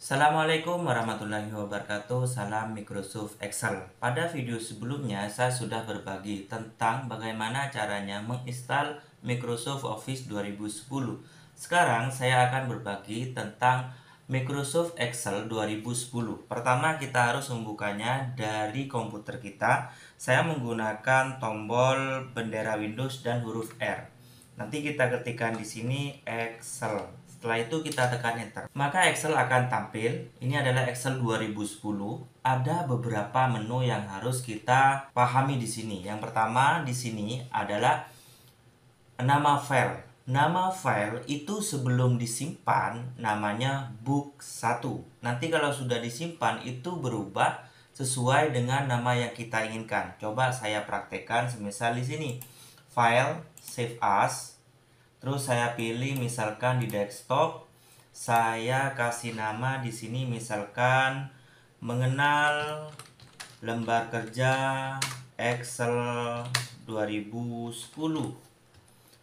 Assalamualaikum warahmatullahi wabarakatuh. Salam Microsoft Excel. Pada video sebelumnya saya sudah berbagi tentang bagaimana caranya menginstal Microsoft Office 2010. Sekarang saya akan berbagi tentang Microsoft Excel 2010. Pertama kita harus membukanya dari komputer kita. Saya menggunakan tombol bendera Windows dan huruf R. Nanti kita ketikkan di sini Excel. Setelah itu kita tekan enter. Maka Excel akan tampil. Ini adalah Excel 2010. Ada beberapa menu yang harus kita pahami di sini. Yang pertama di sini adalah nama file. Nama file itu sebelum disimpan namanya book 1. Nanti kalau sudah disimpan itu berubah sesuai dengan nama yang kita inginkan. Coba saya praktekkan semisal di sini. File, save as. Terus saya pilih misalkan di desktop, saya kasih nama di sini misalkan mengenal lembar kerja Excel 2010.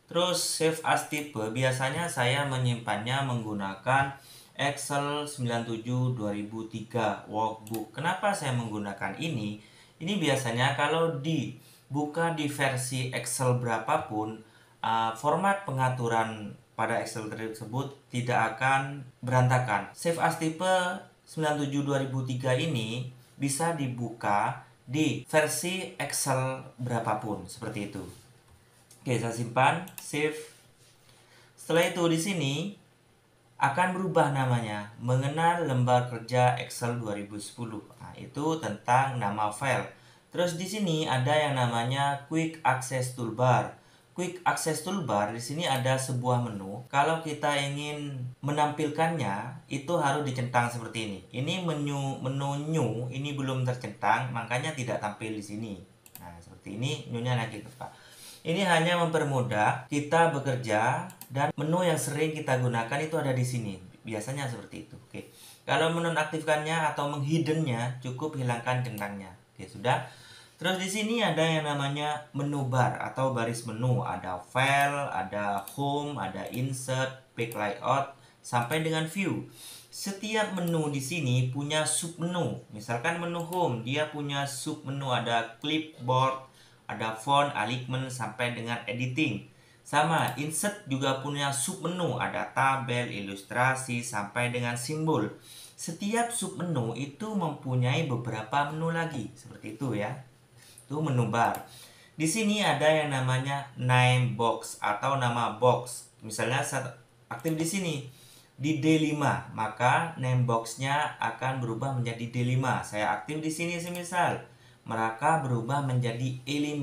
Terus save as tipe, biasanya saya menyimpannya menggunakan Excel 97 2003 workbook. Kenapa saya menggunakan ini? Ini biasanya kalau dibuka di versi Excel berapapun, format pengaturan pada Excel tersebut tidak akan berantakan. Save as tipe 97 2003 ini bisa dibuka di versi Excel berapapun, seperti itu. Oke, saya simpan, save. Setelah itu di sini akan berubah namanya, mengenal lembar kerja Excel 2010. Nah, itu tentang nama file. Terus di sini ada yang namanya Quick Access Toolbar. Quick Access Toolbar di sini ada sebuah menu. Kalau kita ingin menampilkannya, itu harus dicentang seperti ini. Ini menu new ini belum tercentang, makanya tidak tampil di sini. Nah, seperti ini new-nya lagi ke Pak. Ini hanya mempermudah kita bekerja, dan menu yang sering kita gunakan itu ada di sini. Biasanya seperti itu. Oke. Kalau menonaktifkannya atau menghiddennya, cukup hilangkan centangnya. Oke, sudah. Terus di sini ada yang namanya menu bar atau baris menu. Ada file, ada home, ada insert, page layout, sampai dengan view. Setiap menu di sini punya submenu. Misalkan menu home, dia punya submenu, ada clipboard, ada font, alignment, sampai dengan editing. Sama, insert juga punya submenu, ada tabel, ilustrasi, sampai dengan simbol. Setiap submenu itu mempunyai beberapa menu lagi, seperti itu ya. Itu menu bar. Di sini ada yang namanya name box atau nama box. Misalnya saya aktif di sini di D5, maka name boxnya akan berubah menjadi D5. Saya aktif di sini semisal, maka berubah menjadi E5.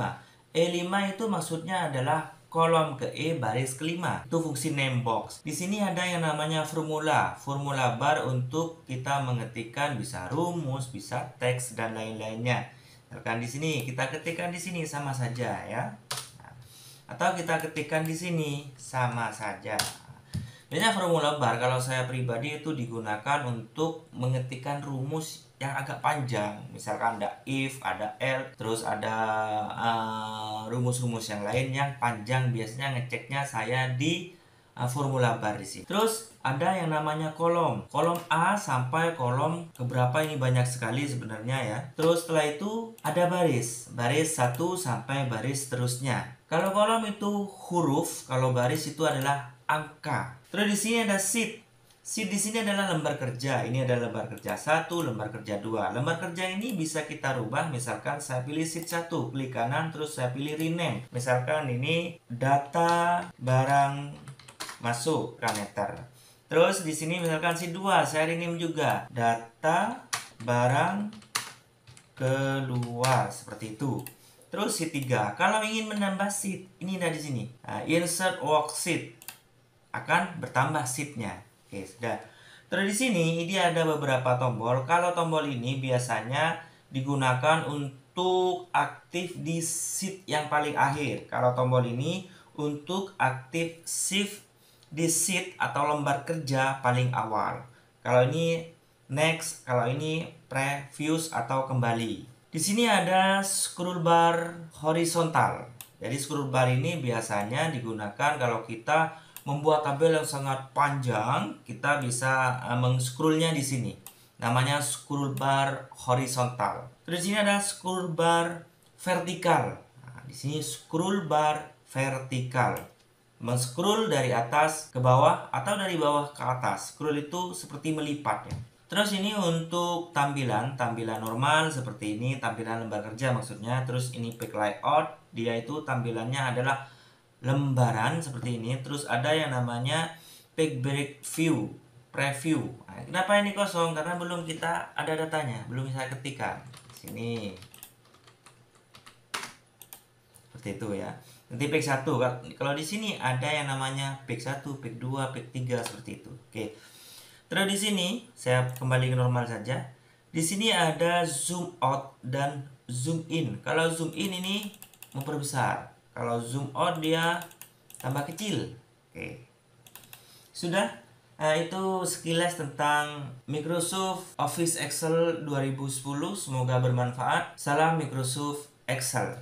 E5 itu maksudnya adalah kolom ke E baris kelima. Itu fungsi name box. Di sini ada yang namanya formula. Formula bar untuk kita mengetikkan bisa rumus, bisa teks, dan lain-lainnya. Misalkan di sini kita ketikkan di sini sama saja ya. Atau kita ketikkan di sini sama saja. Biasanya formula bar kalau saya pribadi itu digunakan untuk mengetikkan rumus yang agak panjang. Misalkan ada if, ada else, terus ada rumus-rumus yang lain yang panjang. Biasanya ngeceknya saya di formula bar di sini. Terus ada yang namanya kolom. Kolom A sampai kolom keberapa ini banyak sekali sebenarnya ya. Terus setelah itu ada baris. Baris 1 sampai baris seterusnya. Kalau kolom itu huruf, kalau baris itu adalah angka. Terus di sini ada sheet. Sheet di sini adalah lembar kerja. Ini ada lembar kerja 1, lembar kerja 2. Lembar kerja ini bisa kita rubah. Misalkan saya pilih sheet 1, klik kanan, terus saya pilih rename. Misalkan ini data barang masuk parameter. Terus di sini misalkan sheet 2, saya rename juga data barang keluar, seperti itu. Terus sheet 3, kalau ingin menambah sheet, ini ada di sini. Nah, insert worksheet, akan bertambah sheetnya. Oke, sudah. Terus di sini ini ada beberapa tombol. Kalau tombol ini biasanya digunakan untuk aktif di sheet yang paling akhir. Kalau tombol ini untuk aktif shift di sheet atau lembar kerja paling awal. Kalau ini next, kalau ini previous atau kembali. Di sini ada scroll bar horizontal. Jadi scroll bar ini biasanya digunakan kalau kita membuat tabel yang sangat panjang, kita bisa meng-scrollnya di sini. Namanya scroll bar horizontal. Terus di sini ada scroll bar vertikal. Nah, di sini scroll bar vertikal. Men-scroll dari atas ke bawah atau dari bawah ke atas. Scroll itu seperti melipat ya. Terus ini untuk tampilan normal seperti ini, tampilan lembar kerja maksudnya. Terus ini page layout, dia itu tampilannya adalah lembaran seperti ini. Terus ada yang namanya page break view, preview. Nah, kenapa ini kosong? Karena belum kita ada datanya, belum bisa ketikkan. Sini. Seperti itu ya. Nanti page 1. Kalau di sini ada yang namanya page 1, page 2, page 3 seperti itu. Oke. Terus di sini saya kembali ke normal saja. Di sini ada zoom out dan zoom in. Kalau zoom in ini memperbesar. Kalau zoom out dia tambah kecil. Oke. Sudah. Nah, itu sekilas tentang Microsoft Office Excel 2010. Semoga bermanfaat. Salam Microsoft Excel.